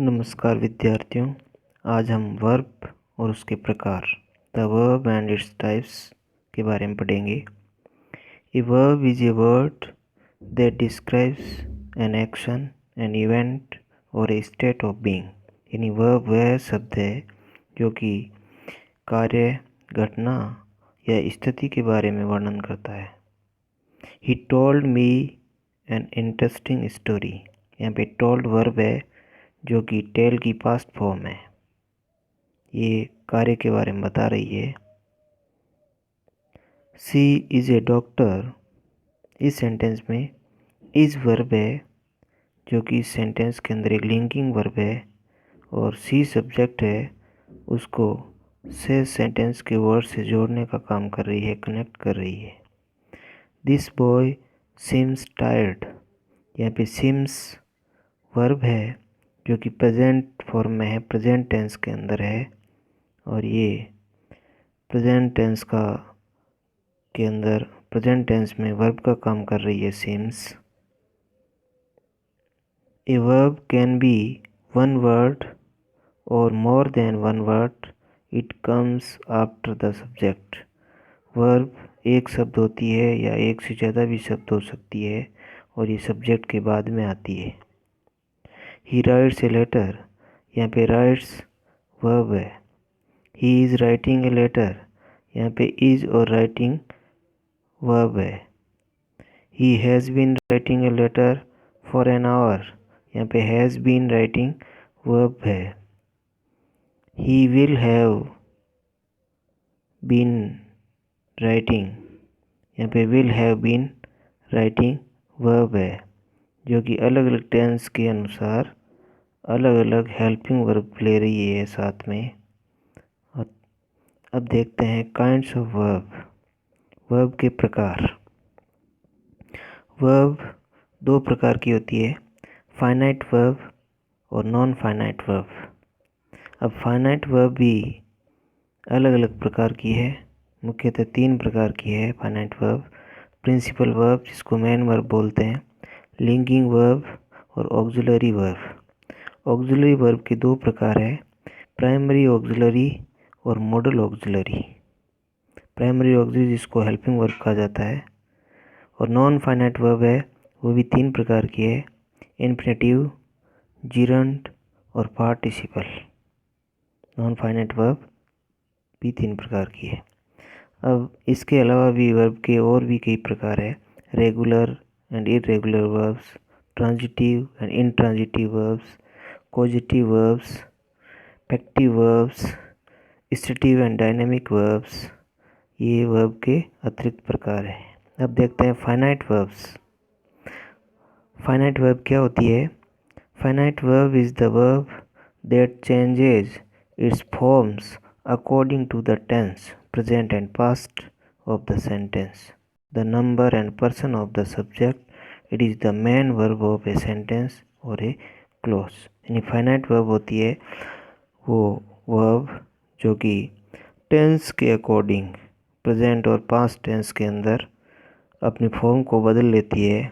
नमस्कार विद्यार्थियों, आज हम वर्ब और उसके प्रकार the verb and its types के बारे में पढ़ेंगे। A verb is a word that describes an action, an event और ए स्टेट ऑफ बीइंग। यानी वर्ब वह शब्द है जो कि कार्य, घटना या स्थिति के बारे में वर्णन करता है। He told me an interesting story. यहाँ पे टोल्ड वर्ब है जो कि टेल की पास्ट फॉर्म है। ये कार्य के बारे में बता रही है। सी इज़ ए डॉक्टर। इस सेंटेंस में इज़ वर्ब है जो कि इस सेंटेंस के अंदर एक लिंकिंग वर्ब है और सी सब्जेक्ट है, उसको से सेंटेंस के वर्ड से जोड़ने का काम कर रही है, कनेक्ट कर रही है। This boy seems tired. यहाँ पे सीम्स वर्ब है जो कि प्रेजेंट फॉर्म में है, प्रेजेंट टेंस के अंदर है और ये प्रेजेंट टेंस के अंदर प्रेजेंट टेंस में वर्ब का काम कर रही है seems. A verb can be one word or more than one word. It comes after the subject. Verb एक शब्द होती है या एक से ज़्यादा भी शब्द हो सकती है और ये सब्जेक्ट के बाद में आती है। He writes a letter. यहाँ पे राइट्स वर्ब है। He is writing a letter. यहाँ पे इज़ और राइटिंग वर्ब है। He has been writing a letter for an hour. यहाँ पे हैज़ बीन राइटिंग वर्ब है। He will have been writing. यहाँ पे will have been writing verb है जो कि अलग अलग टेंस के अनुसार अलग अलग हेल्पिंग वर्ब ले रही है साथ में। अब देखते हैं काइंड्स ऑफ वर्ब। वर्ब के प्रकार। वर्ब दो प्रकार की होती है, फाइनाइट वर्ब और नॉन फाइनाइट वर्ब। अब फाइनाइट वर्ब भी अलग अलग प्रकार की है, मुख्यतः तीन प्रकार की है फाइनाइट वर्ब। प्रिंसिपल वर्ब जिसको मेन वर्ब बोलते हैं, लिंकिंग वर्ब और ऑक्सिलरी वर्ब। ऑक्सिलरी वर्ब के दो प्रकार है, प्राइमरी ऑक्सिलरी और मॉडल ऑक्सिलरी। प्राइमरी ऑक्सिलरी जिसको हेल्पिंग वर्ब कहा जाता है और नॉन फाइनाइट वर्ब है वो भी तीन प्रकार की है, इन्फिनेटिव, जिरंट और पार्टिसिपल। नॉन फाइनाइट वर्ब भी तीन प्रकार की है। अब इसके अलावा भी वर्ब के और भी कई प्रकार है, regular and irregular verbs, transitive and intransitive verbs, causative verbs, factitive verbs, stative and dynamic verbs. ये वर्ब के अतिरिक्त प्रकार है। अब देखते हैं फाइनाइट वर्ब्स। फाइनाइट वर्ब क्या होती है? Finite verb is the verb that changes its forms according to the tense, present and past of the sentence, the number and person of the subject. It is the main verb of a sentence और a clause. यानी finite verb होती है वो verb जो कि tense के according present और past tense के अंदर अपनी फॉर्म को बदल लेती है,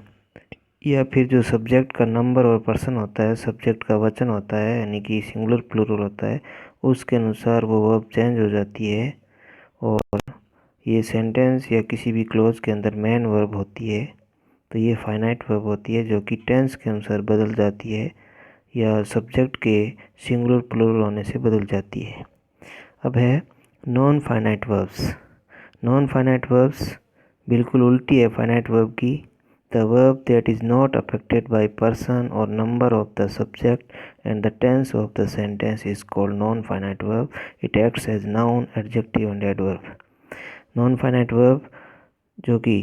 या फिर जो सब्जेक्ट का नंबर और पर्सन होता है, सब्जेक्ट का वचन होता है यानी कि सिंगुलर प्लूरल होता है, उसके अनुसार वो वर्ब चेंज हो जाती है और ये सेंटेंस या किसी भी क्लोज के अंदर मेन वर्ब होती है। तो ये फाइनाइट वर्ब होती है जो कि टेंस के अनुसार बदल जाती है या सब्जेक्ट के सिंगुलर प्लूरल होने से बदल जाती है। अब है non finite verbs. Non finite verbs बिल्कुल उल्टी है फाइनाइट वर्ब की। The verb that is not affected by person और number of the subject and the tense of the sentence is called non finite verb. It acts as noun, adjective and adverb. Non finite verb जो कि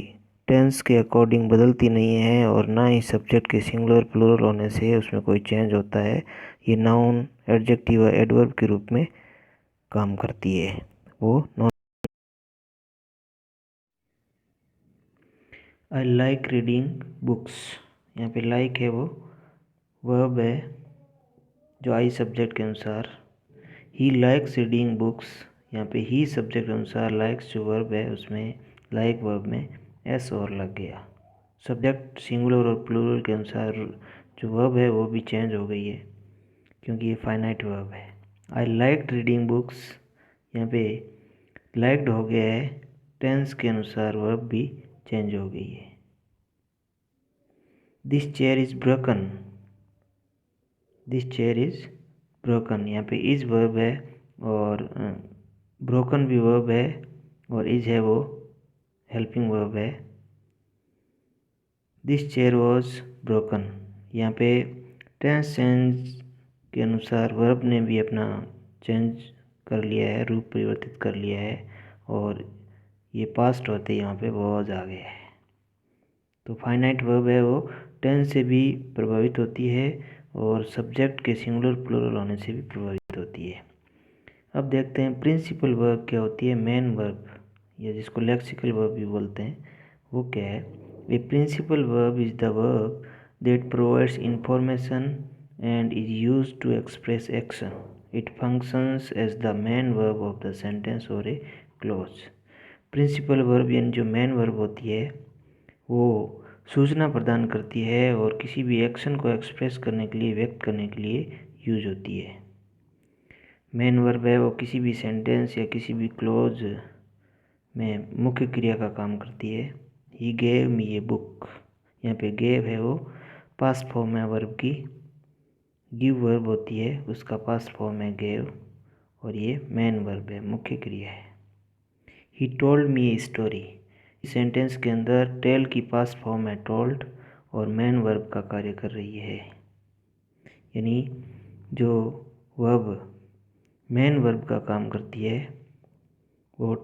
tense के according बदलती नहीं है और ना ही subject के सिंगुलर प्लूरल होने से उसमें कोई चेंज होता है, ये नाउन, एडजेक्टिव और एडवर्ब के रूप में काम करती है। वो non. I like reading books. यहाँ पे लाइक है वो वर्ब है जो आई सब्जेक्ट के अनुसार। He likes reading books. यहाँ पे ही सब्जेक्ट के अनुसार लाइक्स जो वर्ब है उसमें लाइक वर्ब में एस और लग गया। सब्जेक्ट सिंगुलर और प्लूरल के अनुसार जो वर्ब है वो भी चेंज हो गई है क्योंकि ये फाइनाइट वर्ब है। आई लाइक्ड रीडिंग बुक्स, यहाँ पे लाइक्ड हो गया है, टेंस के अनुसार वर्ब भी चेंज हो गई है। This chair is broken, this chair is broken, यहाँ पे इज वर्ब है और ब्रोकन भी वर्ब है और इज है वो हेल्पिंग वर्ब है। दिस चेयर वॉज ब्रोकन, यहाँ पे टेंस चेंज के अनुसार वर्ब ने भी अपना चेंज कर लिया है, रूप परिवर्तित कर लिया है और ये पास्ट होते यहाँ पे वॉज आ गया है। तो फाइनाइट वर्ब है वो टेंस से भी प्रभावित होती है और सब्जेक्ट के सिंगुलर प्लूरल होने से भी प्रभावित होती है। अब देखते हैं प्रिंसिपल वर्ब क्या होती है। मेन वर्ब या जिसको लेक्सिकल वर्ब भी बोलते हैं वो क्या है। A principal verb is the verb that provides information and is used to express action. It functions as the main verb of the sentence or a clause. Principal verb यानी जो main verb होती है वो सूचना प्रदान करती है और किसी भी एक्शन को एक्सप्रेस करने के लिए, व्यक्त करने के लिए यूज होती है। मेन वर्ब है वो किसी भी सेंटेंस या किसी भी क्लोज में मुख्य क्रिया का काम करती है। He gave me a book, यहाँ पे गेव है वो पास्ट फॉर्म है वर्ब की, गिव वर्ब होती है उसका पास्ट फॉर्म है गेव और ये मेन वर्ब है, मुख्य क्रिया है। He told me a story, इस सेंटेंस के अंदर टेल की पास्ट फॉर्म है टोल्ड और मेन वर्ब का कार्य कर रही है। यानी जो वर्ब मेन वर्ब का काम करती है वो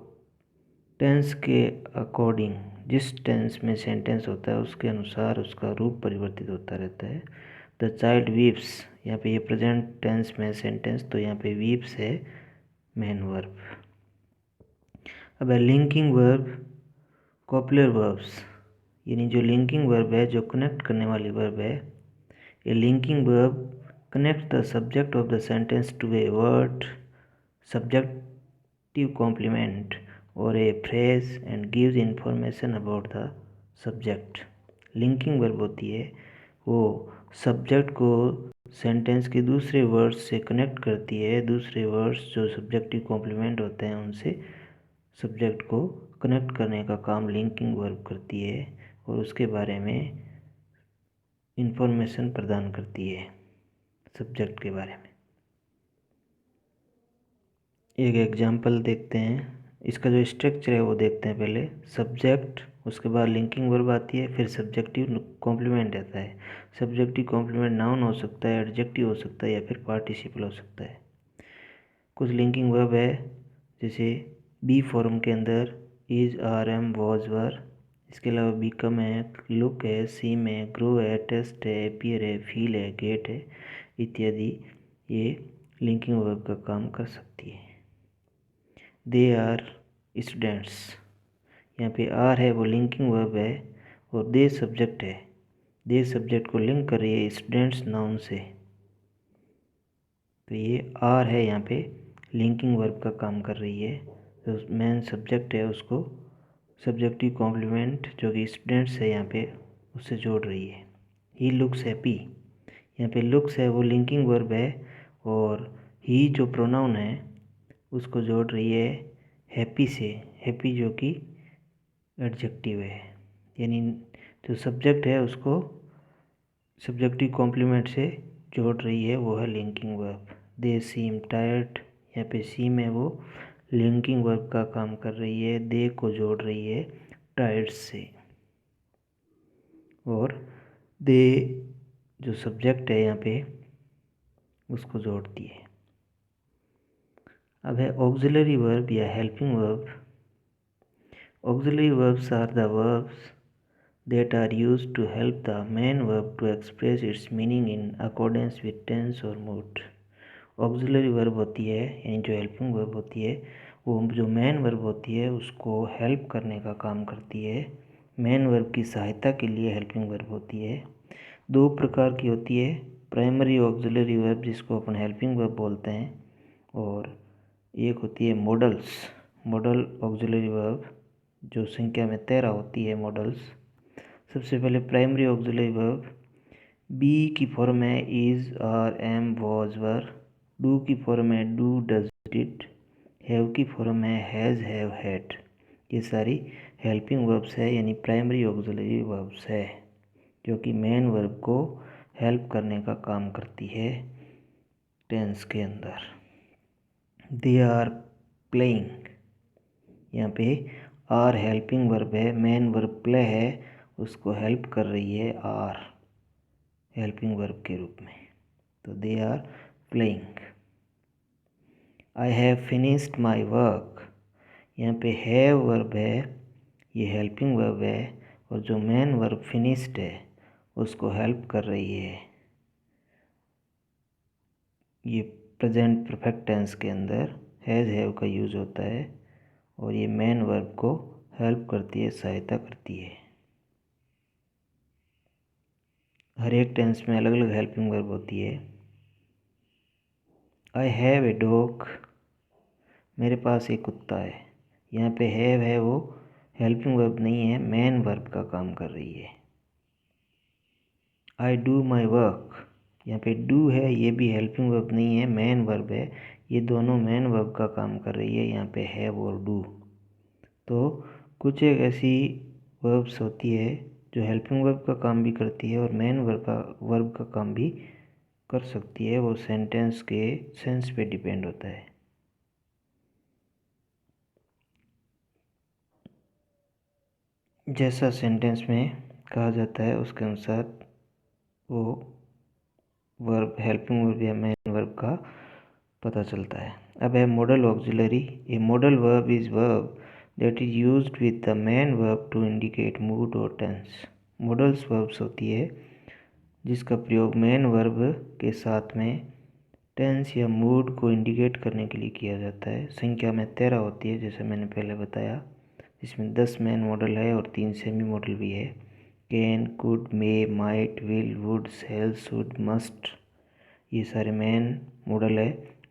टेंस के अकॉर्डिंग, जिस टेंस में सेंटेंस होता है उसके अनुसार उसका रूप परिवर्तित होता रहता है। द चाइल्ड वीप्स, यहाँ पे ये प्रेजेंट टेंस में सेंटेंस, तो यहाँ पे वीप्स है मेन वर्ब। अब है लिंकिंग वर्ब, कॉपुलर वर्ब्स, यानी जो लिंकिंग वर्ब है, जो कनेक्ट करने वाली वर्ब है। A linking verb connect the subject of the sentence to a word, subjective complement or a phrase and gives information about the subject. Linking verb होती है वो सब्जेक्ट को सेंटेंस के दूसरे वर्ड्स से कनेक्ट करती है, दूसरे वर्ड्स जो सब्जेक्टिव कॉम्प्लीमेंट होते हैं उनसे सब्जेक्ट को कनेक्ट करने का काम लिंकिंग वर्ब करती है और उसके बारे में इंफॉर्मेशन प्रदान करती है सब्जेक्ट के बारे में। एक एग्जांपल देखते हैं, इसका जो स्ट्रक्चर है वो देखते हैं। पहले सब्जेक्ट, उसके बाद लिंकिंग वर्ब आती है, फिर सब्जेक्टिव कॉम्प्लीमेंट आता है। सब्जेक्टिव कॉम्प्लीमेंट नाउन हो सकता है, एडजेक्टिव हो सकता है या फिर पार्टिसिपल हो सकता है। कुछ लिंकिंग वर्ब है जैसे बी फॉर्म के अंदर इज, आर, एम, वॉज, वर। इसके अलावा बिकम है, लुक है, सीम है, ग्रो है, टेस्ट है, अपीयर है, फील है, गेट है इत्यादि, ये लिंकिंग वर्ब का काम कर सकती है। दे आर स्टूडेंट्स, यहाँ पे आर है वो लिंकिंग वर्ब है और दे सब्जेक्ट है। दे सब्जेक्ट को लिंक कर रही है स्टूडेंट्स नाउन से, तो ये आर है यहाँ पे लिंकिंग वर्ब का काम कर रही है। तो मेन सब्जेक्ट है उसको सब्जेक्टिव कॉम्प्लीमेंट जो कि स्टूडेंट्स है यहाँ पे उससे जोड़ रही है। ही लुक्स हैप्पी, यहाँ पे लुक्स है वो लिंकिंग वर्ब है और ही जो प्रोनाउन है उसको जोड़ रही है हैप्पी से, हैप्पी जो कि एडजेक्टिव है। यानी जो सब्जेक्ट है उसको सब्जेक्टिव कॉम्प्लीमेंट से जोड़ रही है, वो है लिंकिंग वर्ब। दे सीम टायर्ड, यहाँ पे सीम है वो लिंकिंग वर्ब का काम कर रही है, दे को जोड़ रही है टायर्ड से और दे जो सब्जेक्ट है यहाँ पे उसको जोड़ती है। अब है ऑक्सिलरी वर्ब या helping verb. Auxiliary verbs are the verbs that are used to help the main verb to express its meaning in accordance with tense or mood. Auxiliary verb होती है यानी जो हेल्पिंग वर्ब होती है वो जो main verb होती है उसको हेल्प करने का काम करती है, मेन वर्ब की सहायता के लिए हेल्पिंग वर्ब होती है। दो प्रकार की होती है, प्राइमरी ऑक्सिलरी वर्ब जिसको अपन हेल्पिंग वर्ब बोलते हैं और एक होती है मॉडल्स, मॉडल ऑक्सिलरी वर्ब जो संख्या में 13 होती है मॉडल्स। सबसे पहले प्राइमरी ऑक्सिलरी वर्ब बी की फॉर्म है is, are, am, was, were. Do की फॉर्म है डू, डज, डिड। हैव की फॉर्म है हैज़, हैव, हैड। ये सारी हेल्पिंग वर्ब्स है, यानी प्राइमरी ऑक्सिलरी वर्ब्स है, जो कि मेन वर्ब को हेल्प करने का काम करती है टेंस के अंदर। दे आर प्लेइंग, यहाँ पे आर हेल्पिंग वर्ब है, मेन वर्ब प्ले है, उसको हेल्प कर रही है आर हेल्पिंग वर्ब के रूप में। तो they are playing. I have finished my work, यहाँ पे हैव वर्ब है, ये हेल्पिंग वर्ब है, और जो मेन वर्ब फिनिश्ड है उसको हेल्प कर रही है। ये प्रेजेंट परफेक्ट टेंस के अंदर हैज़, हैव का यूज़ होता है, और ये मेन वर्ब को हेल्प करती है, सहायता करती है। हर एक टेंस में अलग अलग हेल्पिंग वर्ब होती है। आई हैव ए डॉग, मेरे पास एक कुत्ता है। यहाँ पे हैव है वो हेल्पिंग वर्ब नहीं है, मेन वर्ब का काम कर रही है। आई डू माई वर्क, यहाँ पे डू है, ये भी हेल्पिंग वर्ब नहीं है, मेन वर्ब है। ये दोनों मेन वर्ब का काम कर रही है, यहाँ पे हैव और डू। तो कुछ एक ऐसी वर्ब्स होती है जो हेल्पिंग वर्ब का काम भी करती है और मेन वर्ब का काम भी कर सकती है। वो सेंटेंस के सेंस पे डिपेंड होता है। जैसा सेंटेंस में कहा जाता है उसके अनुसार वो वर्ब हेल्पिंग वर्ब या मेन वर्ब का पता चलता है। अब है modal auxiliary. A modal verb is verb that is used with the main verb to indicate mood और टेंस। मॉडल्स वर्ब्स होती है जिसका प्रयोग मेन वर्ब के साथ में टेंस या मूड को इंडिकेट करने के लिए किया जाता है। संख्या में 13 होती है, जैसे मैंने पहले बताया। इसमें 10 मेन मॉडल है और 3 सेमी मॉडल भी है। Can, could, may, might, will, would, shall, should, must, ये सारे मेन मॉडल है।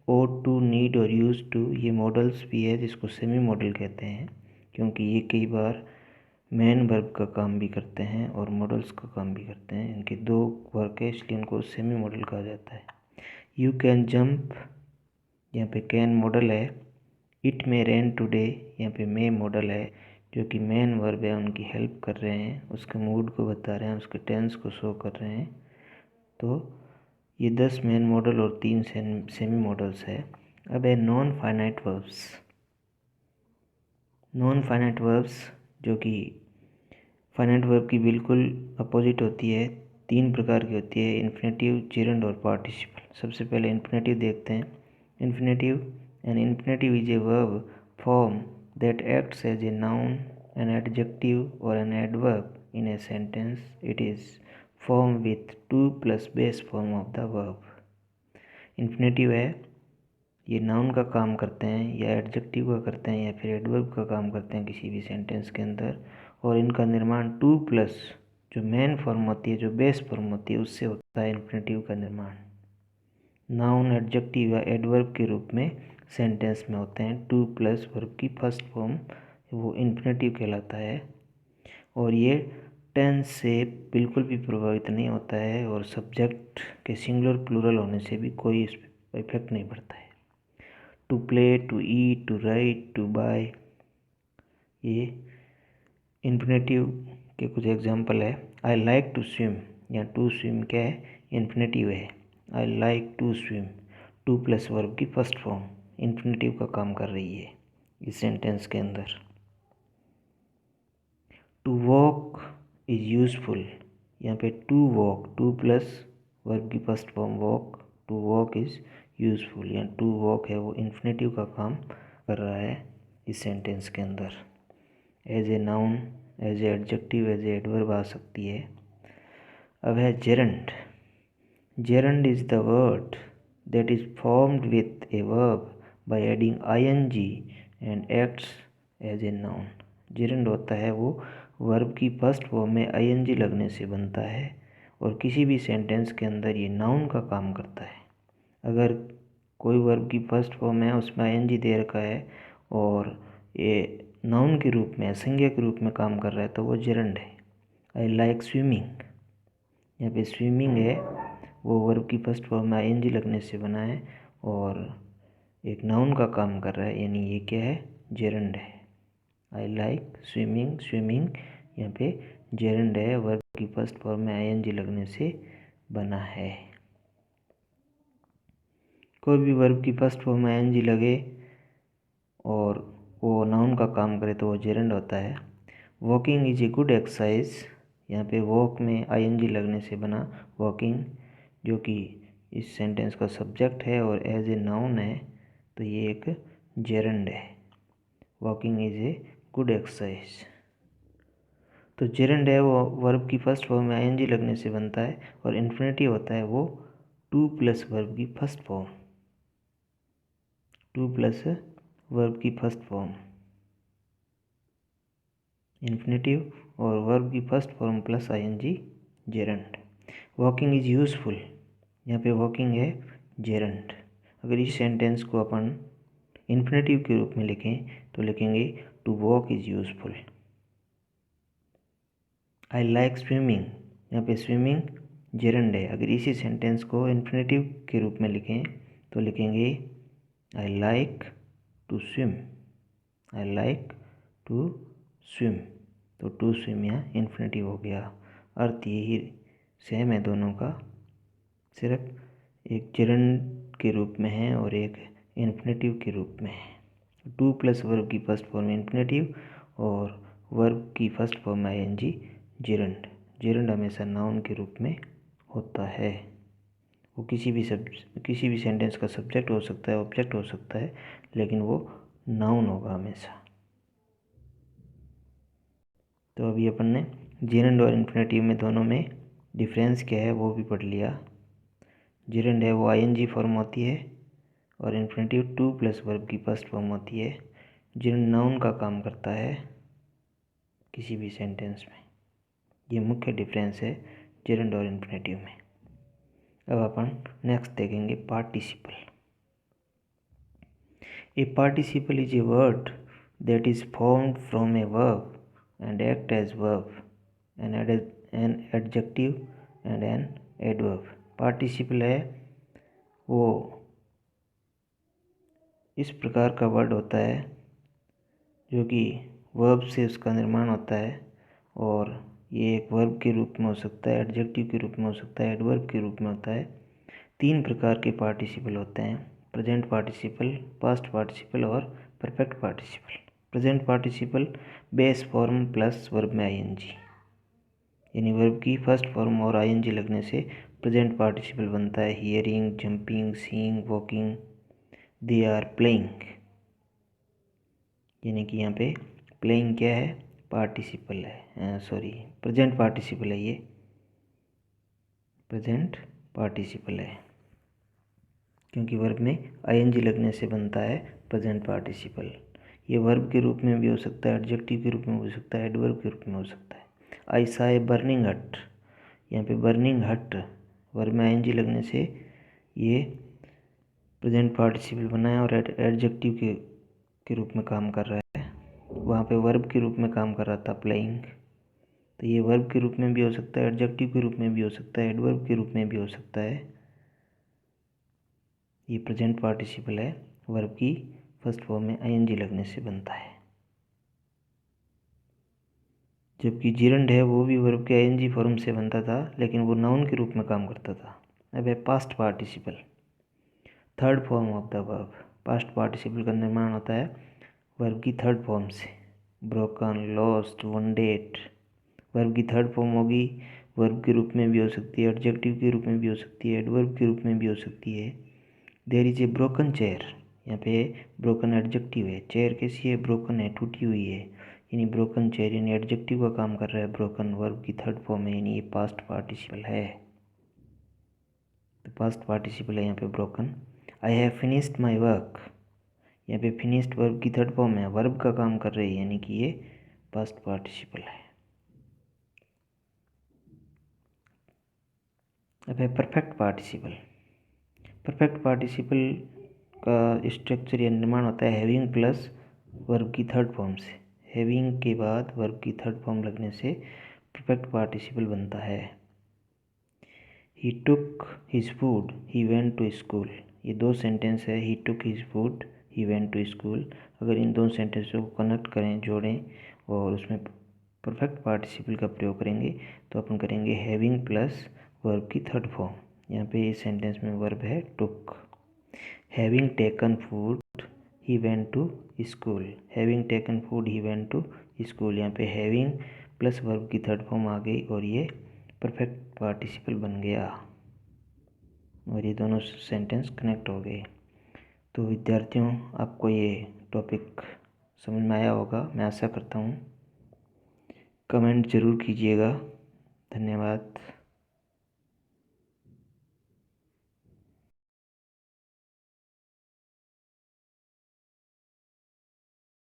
ओट टू, नीड और यूज टू, ये मॉडल्स भी है जिसको सेमी मॉडल कहते हैं, क्योंकि ये कई बार मेन वर्ब का काम भी करते हैं और मॉडल्स का काम भी करते हैं। इनके दो वर्क है, इसलिए इनको सेमी मॉडल कहा जाता है। यू कैन जंप, यहाँ पे कैन मॉडल है। इट मे रेन टुडे, यहाँ पे मे मॉडल है, जो कि मेन वर्ब है, उनकी हेल्प कर रहे हैं, उसके मूड को बता रहे हैं, उसके टेंस को शो कर रहे हैं। तो ये 10 मेन मॉडल और 3 सेमी मॉडल्स है। अब है non finite verbs. Non finite verbs जो कि फाइनाइट वर्ब की बिल्कुल अपोजिट होती है, 3 प्रकार की होती है, इन्फिनेटिव, जेरंड और पार्टिसिपल। सबसे पहले इन्फिनेटिव देखते हैं। Infinitive, an infinitive is a verb form that acts as a noun, an adjective और an adverb in a sentence. It is form with 2 plus base form of the verb. Infinitive है, ये noun का काम करते हैं या adjective का करते हैं या फिर एडवर्ब का काम करते हैं किसी भी सेंटेंस के अंदर, और इनका निर्माण 2 प्लस जो मेन फॉर्म होती है, जो बेस फॉर्म होती है, उससे होता है इन्फिनेटिव का निर्माण। नाउन, एडजेक्टिव या एडवर्ब के रूप में सेंटेंस में होते हैं। 2 प्लस वर्ब की फर्स्ट फॉर्म वो इन्फिनेटिव कहलाता है, और ये टेंस से बिल्कुल भी प्रभावित नहीं होता है, और सब्जेक्ट के सिंगुलर प्लूरल होने से भी कोई इस पर इफेक्ट नहीं पड़ता है। To play, to eat, to write, to buy, ये इन्फिनेटिव के कुछ एग्जाम्पल है। आई लाइक टू स्विम, या टू स्विम क्या है, इन्फिनेटिव है। I like to swim, 2 plus verb की फर्स्ट फॉर्म इन्फिनेटिव का काम कर रही है इस सेंटेंस के अंदर। टू वॉक इज यूजफुल, यहाँ पे टू वॉक 2 प्लस वर्ब की first form walk, to walk is useful, या टू वॉक है वो इन्फिनेटिव का काम कर रहा है इस सेंटेंस के अंदर। As a noun, as a adjective, as a adverb आ सकती है। अब है gerund. Gerund is the word that is formed with a verb by adding ing and acts as a noun. Gerund होता है वो वर्ब की फर्स्ट फॉर्म में ing लगने से बनता है, और किसी भी सेंटेंस के अंदर ये नाउन का काम करता है। अगर कोई वर्ब की फर्स्ट फॉर्म है, उसमें ing दे रखा है और ये नाउन के रूप में, संज्ञा के रूप में काम कर रहा है, तो वो जेरंड है। आई लाइक स्विमिंग, यहाँ पे स्विमिंग है वो वर्ब की फर्स्ट फॉर्म में आईएनजी लगने से बना है और एक नाउन का काम कर रहा है, यानी ये क्या है, जेरंड है। आई लाइक स्विमिंग, स्विमिंग यहाँ पे जेरंड है, वर्ब की फर्स्ट फॉर्म में आईएनजी लगने से बना है। कोई भी वर्ब की फर्स्ट फॉर्म में आईएनजी लगे और वो नाउन का काम करे तो वो जेरंड होता है। Walking is a good exercise, यहाँ पे वॉक में आईएनजी लगने से बना वॉकिंग, जो कि इस सेंटेंस का सब्जेक्ट है और एज ए नाउन है, तो ये एक जेरंड है। Walking is a good exercise, तो जेरंड है वो वर्ब की फर्स्ट फॉर्म में आईएनजी लगने से बनता है और इन्फिनेटिव होता है वो टू प्लस वर्ब की first form, to plus verb की फर्स्ट फॉर्म इन्फिनेटिव और वर्ब की first form plus ING, gerund. Walking is useful, यहाँ पे वॉकिंग है जेरंड। अगर इस सेंटेंस को अपन इन्फिनेटिव के रूप में लिखें तो लिखेंगे to walk is useful. I like swimming, यहाँ पे स्विमिंग जेरंड है। अगर इसी सेंटेंस को इन्फिनेटिव के रूप में लिखें तो लिखेंगे I like to swim, I like to swim, तो टू स्विम यहाँ इन्फिनेटिव हो गया। अर्थ यही सेम है दोनों का, सिर्फ एक जेरंड के रूप में है और एक इन्फिनेटिव के रूप में है। टू प्लस वर्ब की फर्स्ट फॉर्म इन्फिनेटिव और वर्ब की first form ING, gerund. Gerund हमेशा नाउन के रूप में होता है, वो किसी भी सेंटेंस का सब्जेक्ट हो सकता है, ऑब्जेक्ट हो सकता है, लेकिन वो नाउन होगा हमेशा। तो अभी अपन ने जेरंड और इन्फिनेटिव में दोनों में डिफरेंस क्या है वो भी पढ़ लिया। जेरंड है वो आईएनजी फॉर्म होती है और इन्फिनेटिव टू प्लस वर्ब की फर्स्ट फॉर्म होती है। जेरंड नाउन का काम करता है किसी भी सेंटेंस में, ये मुख्य डिफरेंस है जेरंड और इन्फिनेटिव में। अब अपन नेक्स्ट देखेंगे participle. A participle is a word that is formed from a verb and act as verb, an adjective and an adverb। Participle है वो इस प्रकार का वर्ड होता है जो कि वर्ब से उसका निर्माण होता है और ये एक वर्ब के रूप में हो सकता है, एडजेक्टिव के रूप में हो सकता है, एडवर्ब के रूप में होता है। तीन प्रकार के पार्टिसिपल होते हैं, प्रेजेंट पार्टिसिपल, पास्ट पार्टिसिपल और perfect participle. Present participle base form plus verb में आईएनजी, यानी वर्ब की फर्स्ट फॉर्म और आईएनजी लगने से प्रेजेंट पार्टिसिपल बनता है। Hearing, jumping, seeing, walking, they are playing, यानी कि यहाँ पे प्लेइंग क्या है, पार्टिसिपल है, सॉरी प्रेजेंट पार्टिसिपल है, ये प्रेजेंट पार्टिसिपल है क्योंकि वर्ब में आईएनजी लगने से बनता है प्रेजेंट पार्टिसिपल। ये वर्ब के रूप में भी हो सकता है, एडजेक्टिव के रूप में हो सकता है, एडवर्ब के रूप में हो सकता है। आई सा ए बर्निंग हट, यहाँ पे बर्निंग हट वर्ब में आईएनजी लगने से ये प्रेजेंट पार्टिसिपल बना है और एडजेक्टिव के रूप में काम कर रहा है। वहाँ पे वर्ब के रूप में काम कर रहा था प्लेइंग, तो ये वर्ब के रूप में भी हो सकता है, एडजेक्टिव के रूप में भी हो सकता है, एडवर्ब के रूप में भी हो सकता है। ये प्रेजेंट पार्टिसिपल है, वर्ब की फर्स्ट फॉर्म में आईएनजी लगने से बनता है। जबकि जेरंड है वो भी वर्ब के आईएनजी फॉर्म से बनता था, लेकिन वो नाउन के रूप में काम करता था। अब है past participle, third form of the verb. Past participle का निर्माण होता है वर्ब की थर्ड फॉर्म से, ब्रोकन, लॉस्ट, वनडेड। वर्ब की थर्ड फॉर्म होगी, वर्ब के रूप में भी हो सकती है, एडजेक्टिव के रूप में भी हो सकती है, एडवर्ब के रूप में भी हो सकती है। There is a broken chair, यहाँ पे ब्रोकन एडजेक्टिव है, चेयर कैसी है, ब्रोकन है, टूटी हुई है, यानी ब्रोकन चेयर, यानी एडजेक्टिव का काम कर रहा है। ब्रोकन वर्ब की थर्ड फॉर्म है, यानी ये पास्ट पार्टिसिपल है, तो पास्ट पार्टिसिपल है यहाँ पे broken. I have finished my work, यहाँ पे फिनिश्ड वर्ब की थर्ड फॉर्म है, वर्ब का काम कर रही है, यानी कि ये पास्ट पार्टिसिपल है। अब है परफेक्ट पार्टिसिपल। परफेक्ट पार्टिसिपल का स्ट्रक्चर या निर्माण होता है हैविंग प्लस वर्ब की थर्ड फॉर्म से। हैविंग के बाद वर्ब की थर्ड फॉर्म लगने से परफेक्ट पार्टिसिपल बनता है। He took his food, he went to school. ये दो सेंटेंस है, he took his food, he went to school. अगर इन दोनों सेंटेंसों को कनेक्ट करें, जोड़ें और उसमें परफेक्ट पार्टिसिपल का प्रयोग करेंगे तो अपन करेंगे हैविंग प्लस वर्ब की थर्ड फॉर्म। यहाँ पे इस सेंटेंस में वर्ब है took. Having taken food he went to school, having taken food he went to school. यहाँ पे हैविंग प्लस वर्ब की थर्ड फॉर्म आ गई और ये परफेक्ट पार्टिसिपल बन गया और ये दोनों सेंटेंस कनेक्ट हो गए। तो विद्यार्थियों, आपको ये टॉपिक समझ में आया होगा, मैं आशा करता हूँ। कमेंट ज़रूर कीजिएगा। धन्यवाद।